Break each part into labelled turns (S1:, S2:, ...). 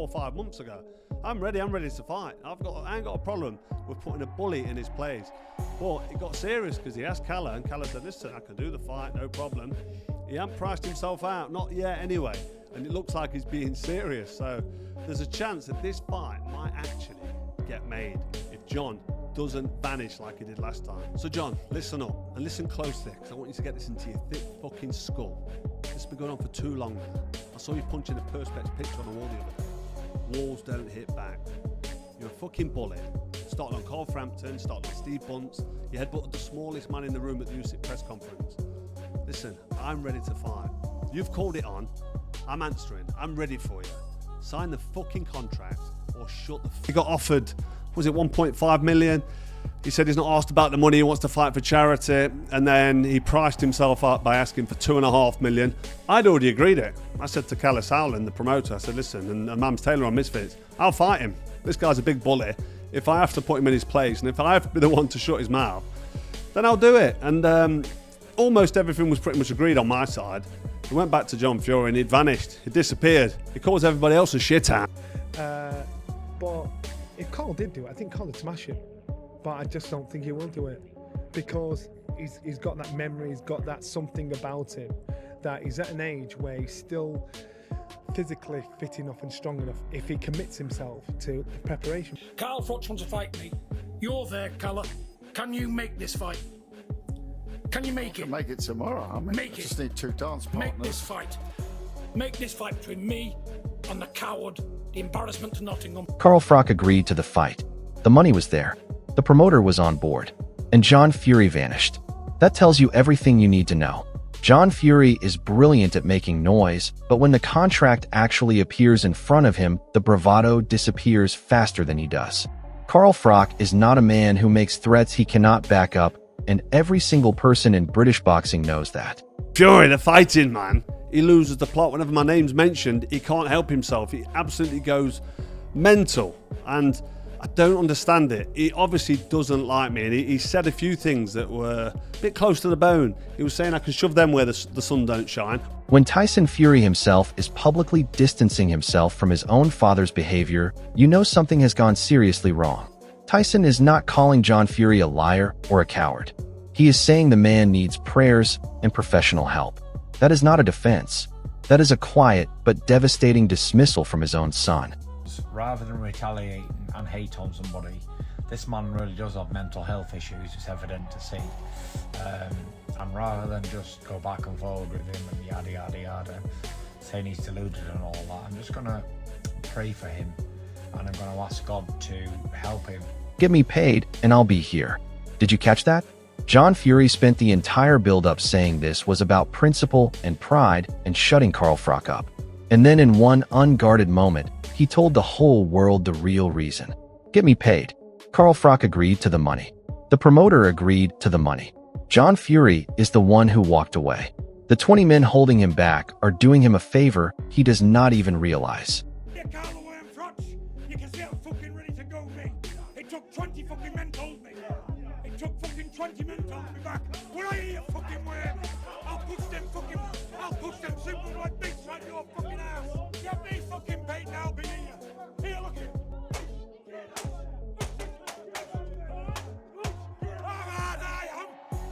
S1: 4 or 5 months ago. I'm ready to fight. I ain't got a problem with putting a bully in his place. But it got serious because he asked Calla, and Calla said, listen, I can do the fight, no problem. He hasn't priced himself out, not yet anyway. And it looks like he's being serious. So there's a chance that this fight might actually get made if John doesn't vanish like he did last time. So John, listen up and listen closely, because I want you to get this into your thick fucking skull. This has been going on for too long now. I saw you punching a Perspex picture on the wall the other day. Walls don't hit back. You're a fucking bully. Started on Carl Frampton, started on Steve Bunce. You headbutted the smallest man in the room at the USIC press conference. Listen, I'm ready to fight. You've called it on. I'm answering. I'm ready for you. Sign the fucking contract or shut the He got offered, was it 1.5 million? He said he's not asked about the money, he wants to fight for charity, and then he priced himself up by asking for 2.5 million. I'd already agreed it. I said to Callis Howland, the promoter, I said, listen, and Mams Taylor on Misfits, I'll fight him. This guy's a big bully. If I have to put him in his place, and if I have to be the one to shut his mouth, then I'll do it. And almost everything was pretty much agreed on my side. He went back to John Fury and he'd vanished. He disappeared. He caused everybody else a shit out.
S2: But if Carl did do it, I think Carl would smash him. But I just don't think he will do it, because he's got that memory, he's got that something about him, that he's at an age where he's still physically fit enough and strong enough if he commits himself to the preparation.
S3: Carl Froch wants to fight me. You're there, Calla. Can you make this fight? Can you make it?
S4: I can make it tomorrow. I mean,
S3: Make
S4: I
S3: it.
S4: just need 2 dance partners.
S3: Make this fight. Make this fight between me and the coward, the embarrassment to Nottingham.
S5: Carl Froch agreed to the fight. The money was there. The promoter was on board. And John Fury vanished. That tells you everything you need to know. John Fury is brilliant at making noise, but when the contract actually appears in front of him, the bravado disappears faster than he does. Carl Froch is not a man who makes threats he cannot back up, and every single person in British boxing knows that.
S1: Fury, the fighting man, he loses the plot whenever my name's mentioned. He can't help himself. He absolutely goes mental, and I don't understand it. He obviously doesn't like me, and he said a few things that were a bit close to the bone. He was saying I can shove them where the sun don't shine.
S5: When Tyson Fury himself is publicly distancing himself from his own father's behavior, you know something has gone seriously wrong. Tyson is not calling John Fury a liar or a coward. He is saying the man needs prayers and professional help. That is not a defense. That is a quiet but devastating dismissal from his own son.
S6: Rather than retaliating and hate on somebody, this man really does have mental health issues, it's evident to see. And rather than just go back and forward with him and yada yada yada, saying he's deluded and all that, I'm just going to pray for him, and I'm going to ask God to help him.
S5: Get me paid and I'll be here. Did you catch that? John Fury spent the entire build-up saying this was about principle and pride and shutting Carl Froch up. And then in one unguarded moment, he told the whole world the real reason. Get me paid. Carl Froch agreed to the money. The promoter agreed to the money. John Fury is the one who walked away. The 20 men holding him back are doing him a favor he does not even realize.
S3: You can't away and Froch. You can see I'm fucking ready to go, mate. It took 20 fucking men to hold me. It took fucking 20 men to hold me back. When I hear fucking word, I'll push them simple like beats right your fucking ass. Get me fucking paid now, be here. Here, look it.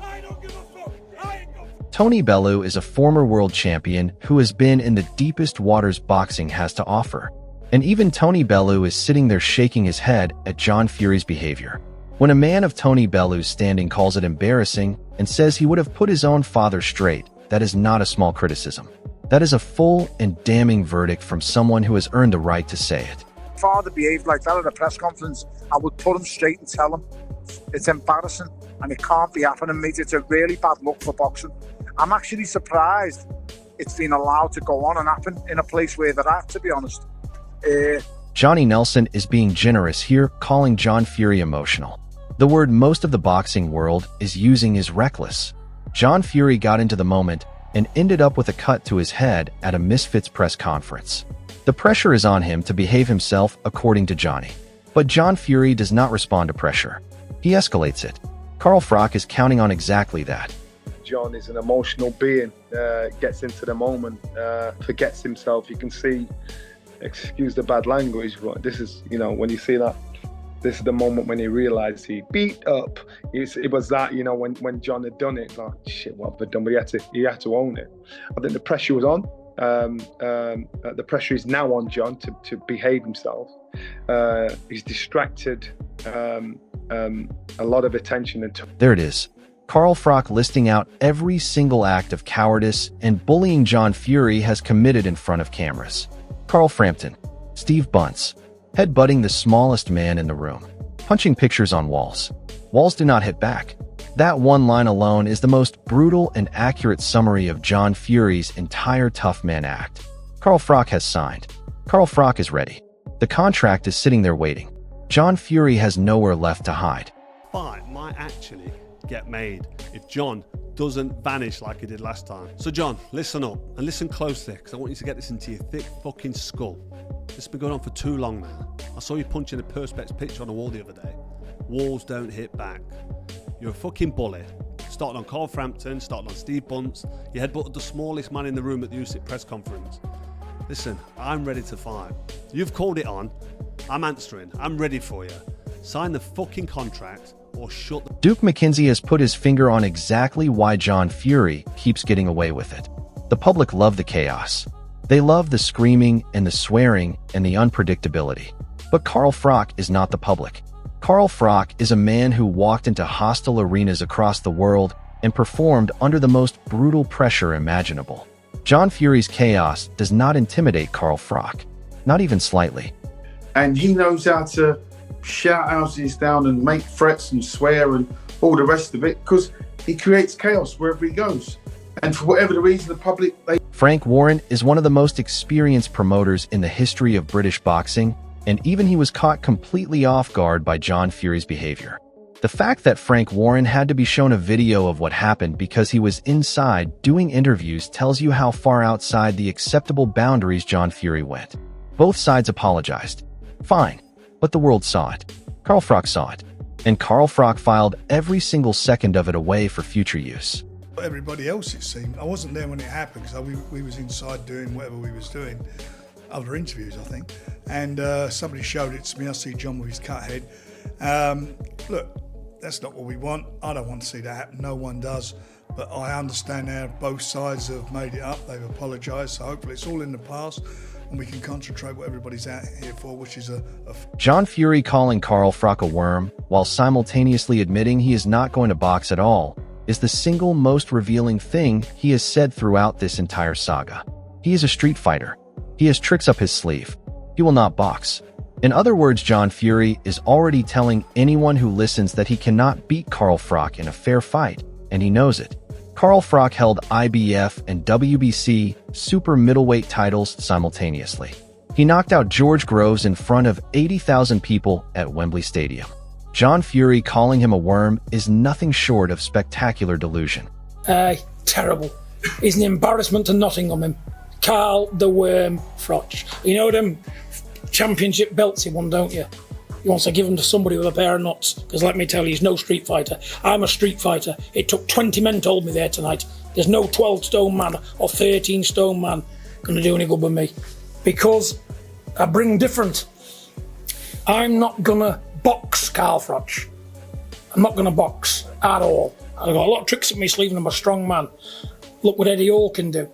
S3: I don't give a fuck. I ain't got.
S5: Tony Bellew is a former world champion who has been in the deepest waters boxing has to offer. And even Tony Bellew is sitting there shaking his head at John Fury's behavior. When a man of Tony Bellew's standing calls it embarrassing and says he would have put his own father straight, that is not a small criticism. That is a full and damning verdict from someone who has earned the right to say it.
S7: Father behaved like that at a press conference, I would put him straight and tell him. It's embarrassing and it can't be happening, mate. It's a really bad look for boxing. I'm actually surprised it's been allowed to go on and happen in a place where they're at, to be honest.
S5: Johnny Nelson is being generous here, calling John Fury emotional. The word most of the boxing world is using is reckless. John Fury got into the moment and ended up with a cut to his head at a Misfits press conference. The pressure is on him to behave himself according to Johnny. But John Fury does not respond to pressure. He escalates it. Carl Froch is counting on exactly that.
S8: John is an emotional being, gets into the moment, forgets himself. You can see
S2: excuse the bad language, but this is, you know, when you see that, this is the moment when he realized he beat up. It was that, you know, when John had done it, like, shit, what have I done? But he had to own it. I think the pressure was on. The pressure is now on John to behave himself. He's distracted a lot of attention.
S5: There it is. Carl Froch listing out every single act of cowardice and bullying John Fury has committed in front of cameras. Carl Frampton, Steve Bunce, headbutting the smallest man in the room, punching pictures on walls. Walls do not hit back. That one line alone is the most brutal and accurate summary of John Fury's entire tough man act. Carl Froch has signed. Carl Froch is ready. The contract is sitting there waiting. John Fury has nowhere left to hide.
S1: Fight might actually get made if John doesn't vanish like he did last time. So John, listen up and listen closely, because I want you to get this into your thick fucking skull. This has been going on for too long now. I saw you punching a Perspex picture on a wall the other day. Walls don't hit back. You're a fucking bully. Started on Carl Frampton, started on Steve Bunce. You headbutted the smallest man in the room at the USIC press conference. Listen, I'm ready to fight. You've called it on. I'm answering. I'm ready for you. Sign the fucking contract or shut the...
S5: Duke McKenzie has put his finger on exactly why John Fury keeps getting away with it. The public love the chaos. They love the screaming and the swearing and the unpredictability. But Carl Froch is not the public. Carl Froch is a man who walked into hostile arenas across the world and performed under the most brutal pressure imaginable. John Fury's chaos does not intimidate Carl Froch, not even slightly.
S8: And he knows how to shout houses down and make threats and swear and all the rest of it, because he creates chaos wherever he goes. And for whatever the reason, the public...
S5: Frank Warren is one of the most experienced promoters in the history of British boxing, and even he was caught completely off guard by John Fury's behavior. The fact that Frank Warren had to be shown a video of what happened because he was inside doing interviews tells you how far outside the acceptable boundaries John Fury went. Both sides apologized. Fine. But the world saw it. Carl Froch saw it. And Carl Froch filed every single second of it away for future use.
S3: Everybody else, it seemed. I wasn't there when it happened because we was inside doing whatever we was doing. Other interviews, I think. And somebody showed it to me. I see John with his cut head. Look, that's not what we want. I don't want to see that happen. No one does. But I understand how both sides have made it up. They've apologised. So hopefully it's all in the past and we can concentrate what everybody's out here for, which is
S5: John Fury calling Carl Froch a worm while simultaneously admitting he is not going to box at all is the single most revealing thing he has said throughout this entire saga. He is a street fighter. He has tricks up his sleeve. He will not box. In other words, John Fury is already telling anyone who listens that he cannot beat Carl Froch in a fair fight, and he knows it. Carl Froch held IBF and WBC super middleweight titles simultaneously. He knocked out George Groves in front of 80,000 people at Wembley Stadium. John Fury calling him a worm is nothing short of spectacular delusion.
S9: Terrible. He's an embarrassment to Nottingham, him. Carl the Worm Froch. You know them championship belts he won, don't you? He wants to give them to somebody with a pair of nuts, because let me tell you, he's no street fighter. I'm a street fighter. It took 20 men to hold me there tonight. There's no 12-stone man or 13-stone man going to do any good with me, because I bring different. I'm not going to box Carl Froch. I'm not going to box at all. I've got a lot of tricks up my sleeve and I'm a strong man. Look what Eddie Hall can do.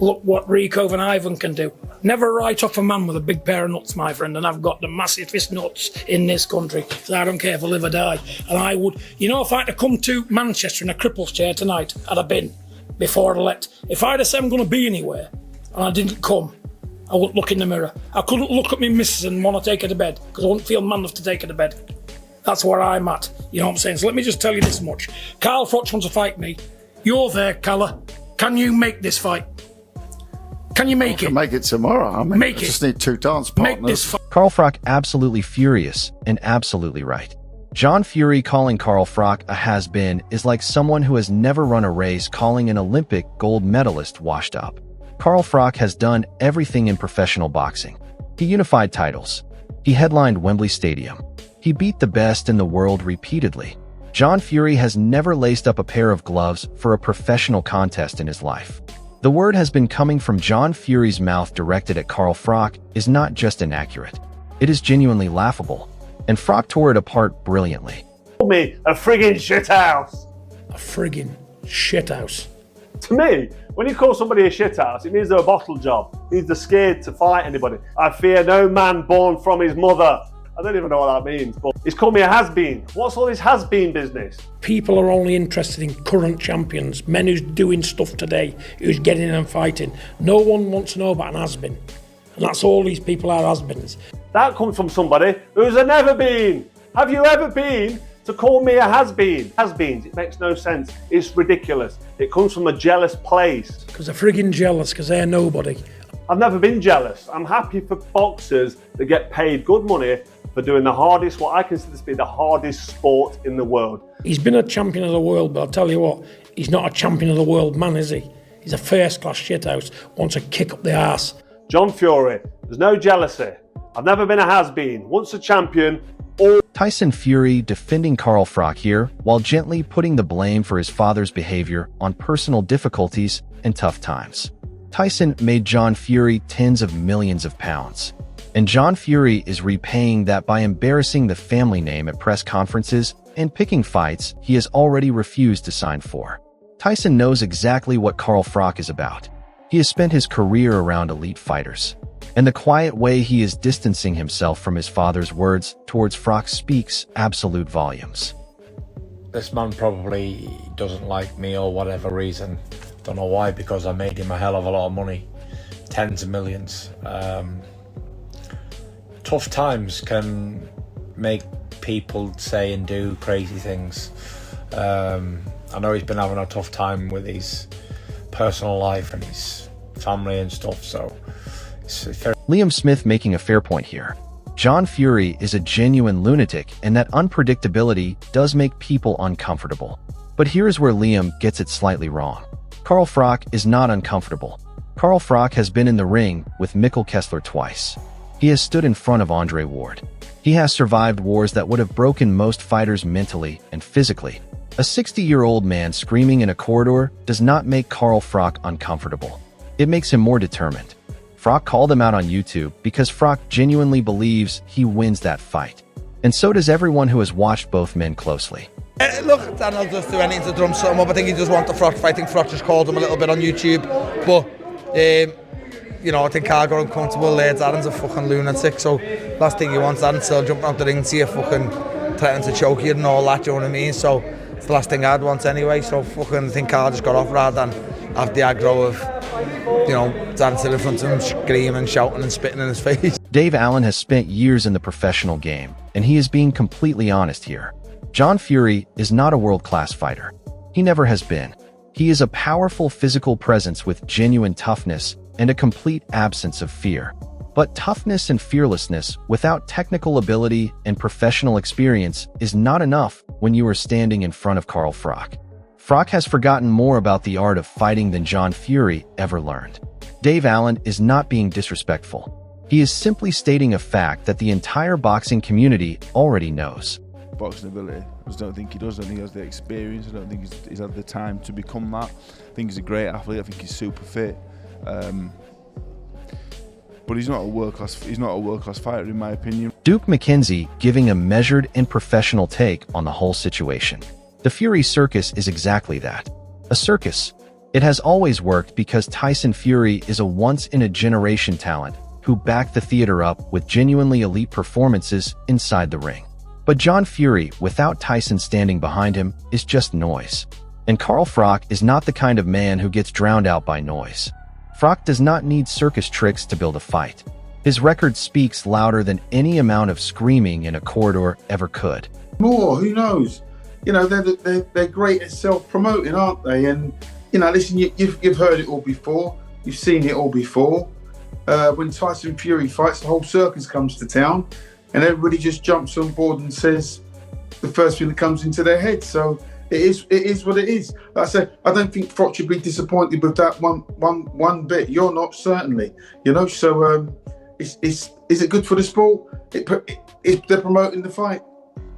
S9: Look what Rico Van Ivan can do. Never write off a man with a big pair of nuts, my friend, and I've got the massivest nuts in this country, so I don't care if I live or die. And I would, you know, if I had to come to Manchester in a cripple's chair tonight, I'd have been, before I left. If I'd have said I'm going to be anywhere, and I didn't come, I wouldn't look in the mirror. I couldn't look at me missus and want to take her to bed, because I wouldn't feel man enough to take her to bed. That's where I'm at, you know what I'm saying? So let me just tell you this much. Carl Froch wants to fight me. You're there, Calla. Can you make this fight? Can you make it?
S4: Make it tomorrow. I mean,
S9: Make
S4: I
S9: it.
S4: just need two dance partners.
S9: Make this
S5: Carl Froch absolutely furious and absolutely right. John Fury calling Carl Froch a has-been is like someone who has never run a race calling an Olympic gold medalist washed up. Carl Froch has done everything in professional boxing. He unified titles. He headlined Wembley Stadium. He beat the best in the world repeatedly. John Fury has never laced up a pair of gloves for a professional contest in his life. The word has been coming from John Fury's mouth directed at Carl Froch is not just inaccurate. It is genuinely laughable, and Froch tore it apart brilliantly.
S1: Call me a friggin' shithouse.
S9: A friggin' shithouse.
S1: To me, when you call somebody a shithouse, it means they're a bottle job. It means they're scared to fight anybody. I fear no man born from his mother. I don't even know what that means, but he's called me a has-been. What's all this has-been business?
S9: People are only interested in current champions, men who's doing stuff today, who's getting in and fighting. No one wants to know about an has-been. And that's all these people are, has-beens.
S1: That comes from somebody who's a never been. Have you ever been to call me a has-been? Has-beens, it makes no sense. It's ridiculous. It comes from a jealous place.
S9: Because they're friggin' jealous, because they're nobody.
S1: I've never been jealous. I'm happy for boxers that get paid good money for doing the hardest, what I consider to be the hardest sport in the world.
S9: He's been a champion of the world, but I'll tell you what, he's not a champion of the world man, is he? He's a first-class shithouse, wants a kick up the arse.
S1: John Fury, there's no jealousy. I've never been a has-been. Once a champion,
S5: Tyson Fury defending Carl Froch here while gently putting the blame for his father's behavior on personal difficulties and tough times. Tyson made John Fury tens of millions of pounds. And John Fury is repaying that by embarrassing the family name at press conferences and picking fights he has already refused to sign for. Tyson knows exactly what Carl Froch is about. He has spent his career around elite fighters. And the quiet way he is distancing himself from his father's words towards Froch speaks absolute volumes.
S6: This man probably doesn't like me or whatever reason. Don't know why, because I made him a hell of a lot of money. Tens of millions. Tough times can make people say and do crazy things. I know he's been having a tough time with his personal life and his family and stuff, so it's very...
S5: Liam Smith making a fair point here. John Fury is a genuine lunatic, and that unpredictability does make people uncomfortable. But here's where Liam gets it slightly wrong. Carl Froch is not uncomfortable. Carl Froch has been in the ring with Mikkel Kessler twice. He has stood in front of Andre Ward. He has survived wars that would have broken most fighters mentally and physically. A 60-year-old man screaming in a corridor does not make Carl Froch uncomfortable. It makes him more determined. Froch called him out on YouTube because Froch genuinely believes he wins that fight. And so does everyone who has watched both men closely.
S10: Look, Daniel does do anything to drum something up. I think he does want the Froch fight. I think Froch just called him a little bit on YouTube. But, you know, I think Carl got uncomfortable. Darren's a fucking lunatic. So last thing he wants, Darren still jumping out the ring to you, fucking threatening to choke you and all that, you know what I mean? So it's the last thing I'd want anyway. So fucking I think Carl just got off rather than have the aggro of, you know, dancing in front of him, screaming, shouting and spitting in his face.
S5: Dave Allen has spent years in the professional game, and he is being completely honest here. John Fury is not a world-class fighter. He never has been. He is a powerful physical presence with genuine toughness and a complete absence of fear. But toughness and fearlessness without technical ability and professional experience is not enough when you are standing in front of Carl Froch. Froch has forgotten more about the art of fighting than John Fury ever learned. Dave Allen is not being disrespectful. He is simply stating a fact that the entire boxing community already knows.
S11: Boxing ability, I just don't think he does. I don't think he has the experience. I don't think he's had the time to become that. I think he's a great athlete. I think he's super fit, but he's not a world class. He's not a world class fighter, in my opinion.
S5: Duke McKenzie giving a measured and professional take on the whole situation. The Fury circus is exactly that, a circus. It has always worked because Tyson Fury is a once-in-a-generation talent who backed the theater up with genuinely elite performances inside the ring. But John Fury, without Tyson standing behind him, is just noise. And Carl Froch is not the kind of man who gets drowned out by noise. Froch does not need circus tricks to build a fight. His record speaks louder than any amount of screaming in a corridor ever could.
S8: More, who knows? You know, they're great at self-promoting, aren't they? And, you know, listen, you've heard it all before. You've seen it all before. When Tyson Fury fights, the whole circus comes to town. And everybody just jumps on board and says the first thing that comes into their head. So it is what it is. Like I said, I don't think Froch should be disappointed with that one bit. You're not, certainly. You know, so is it good for the sport? They're promoting the fight.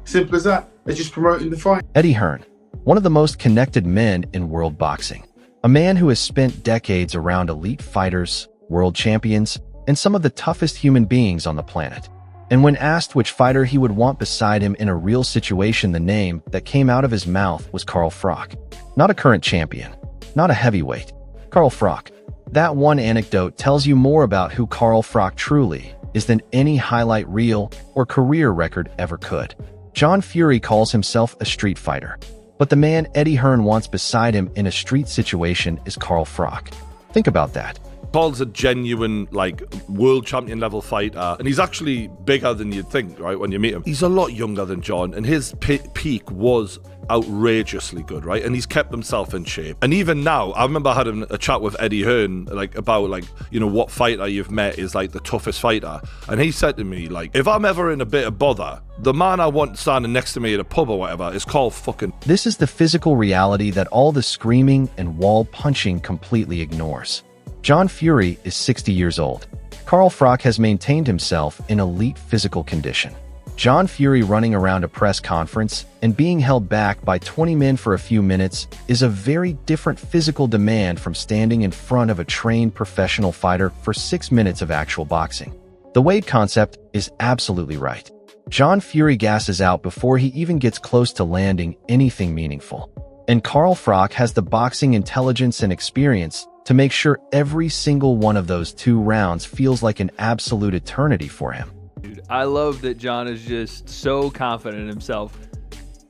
S8: Simple as that. They're just promoting the fight.
S5: Eddie Hearn, one of the most connected men in world boxing. A man who has spent decades around elite fighters, world champions, and some of the toughest human beings on the planet. And when asked which fighter he would want beside him in a real situation, the name that came out of his mouth was Carl Froch. Not a current champion, not a heavyweight. Carl Froch. That one anecdote tells you more about who Carl Froch truly is than any highlight reel or career record ever could. John Fury calls himself a street fighter, but the man Eddie Hearn wants beside him in a street situation is Carl Froch. Think about that.
S12: Paul's a genuine, like, world champion level fighter, and he's actually bigger than you'd think, right, when you meet him. He's a lot younger than John, and his peak was outrageously good, right? And he's kept himself in shape. And even now, I remember having a chat with Eddie Hearn, like, about, like, you know, what fighter you've met is, like, the toughest fighter. And he said to me, like, if I'm ever in a bit of bother, the man I want standing next to me at a pub or whatever is Carl fucking...
S5: This is the physical reality that all the screaming and wall punching completely ignores. John Fury is 60 years old. Carl Froch has maintained himself in elite physical condition. John Fury running around a press conference and being held back by 20 men for a few minutes is a very different physical demand from standing in front of a trained professional fighter for 6 minutes of actual boxing. The weight concept is absolutely right. John Fury gasses out before he even gets close to landing anything meaningful. And Carl Froch has the boxing intelligence and experience to make sure every single one of those 2 rounds feels like an absolute eternity for him.
S13: Dude, I love that John is just so confident in himself.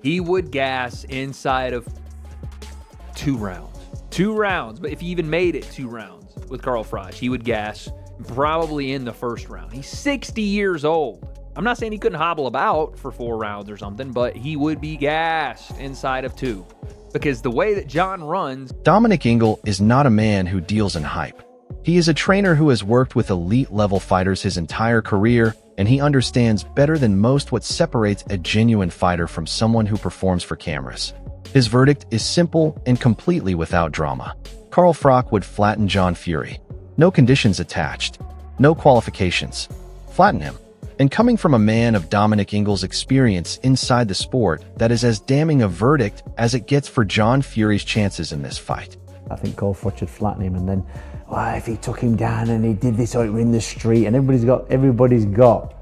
S13: He would gas inside of 2 rounds. 2 rounds, but if he even made it 2 rounds with Carl Froch, he would gas probably in the first round. He's 60 years old. I'm not saying he couldn't hobble about for 4 rounds or something, but he would be gassed inside of 2. Because the way that John runs...
S5: Dominic Ingle is not a man who deals in hype. He is a trainer who has worked with elite-level fighters his entire career, and he understands better than most what separates a genuine fighter from someone who performs for cameras. His verdict is simple and completely without drama. Carl Froch would flatten John Fury. No conditions attached. No qualifications. Flatten him. And coming from a man of Dominic Ingle's experience inside the sport, that is as damning a verdict as it gets for John Fury's chances in this fight.
S14: I think Carl Froch would flatten him, and then, if he took him down and he did this or in the street, and everybody's got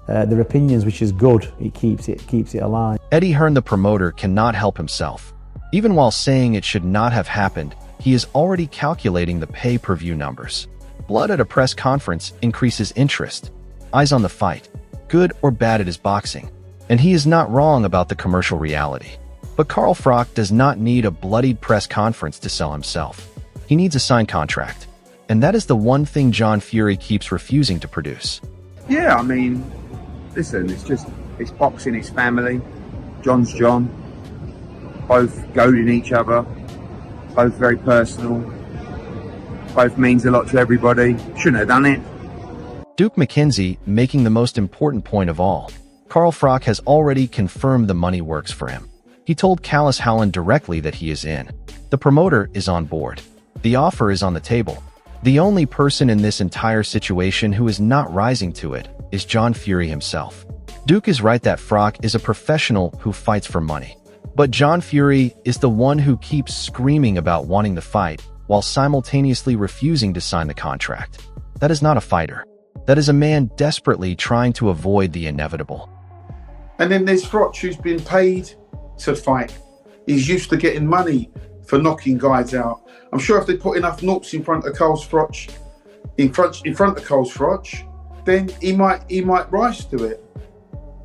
S14: their opinions, which is good. It keeps it alive.
S5: Eddie Hearn, the promoter, cannot help himself. Even while saying it should not have happened, he is already calculating the pay-per-view numbers. Blood at a press conference increases interest. Eyes on the fight. Good or bad it is boxing. And he is not wrong about the commercial reality. But Carl Froch does not need a bloodied press conference to sell himself. He needs a signed contract. And that is the one thing John Fury keeps refusing to produce.
S15: Yeah, I mean, listen, it's boxing, it's family. John's John. Both goading each other. Both very personal. Both means a lot to everybody. Shouldn't have done it.
S5: Duke McKenzie making the most important point of all. Carl Froch has already confirmed the money works for him. He told Callis Howland directly that he is in. The promoter is on board. The offer is on the table. The only person in this entire situation who is not rising to it is John Fury himself. Duke is right that Froch is a professional who fights for money. But John Fury is the one who keeps screaming about wanting the fight while simultaneously refusing to sign the contract. That is not a fighter. That is a man desperately trying to avoid the inevitable.
S8: And then there's Froch, who's been paid to fight. He's used to getting money for knocking guys out. I'm sure if they put enough knocks in front of Carl Froch, in front of Carl Froch, then he might rise to it.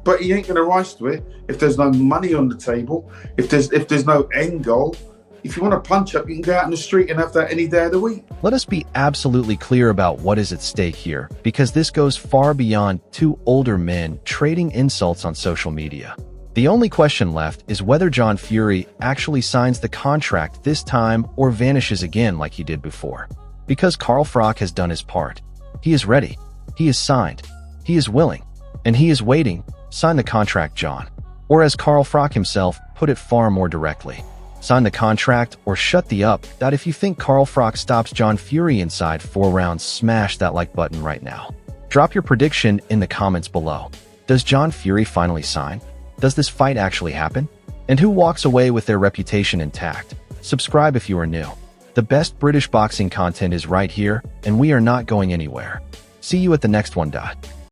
S8: But he ain't going to rise to it if there's no money on the table, if there's no end goal. If you want to punch up, you can go out in the street and have that any day of the week.
S5: Let us be absolutely clear about what is at stake here, because this goes far beyond 2 older men trading insults on social media. The only question left is whether John Fury actually signs the contract this time or vanishes again like he did before. Because Carl Froch has done his part. He is ready. He is signed. He is willing. And he is waiting. Sign the contract, John. Or as Carl Froch himself put it far more directly. Sign the contract or shut the up. That if you think Carl Froch stops John Fury inside 4 rounds, smash that like button right now. Drop your prediction in the comments below. Does John Fury finally sign? Does this fight actually happen? And who walks away with their reputation intact? Subscribe if you are new. The best British boxing content is right here, and we are not going anywhere. See you at the next one.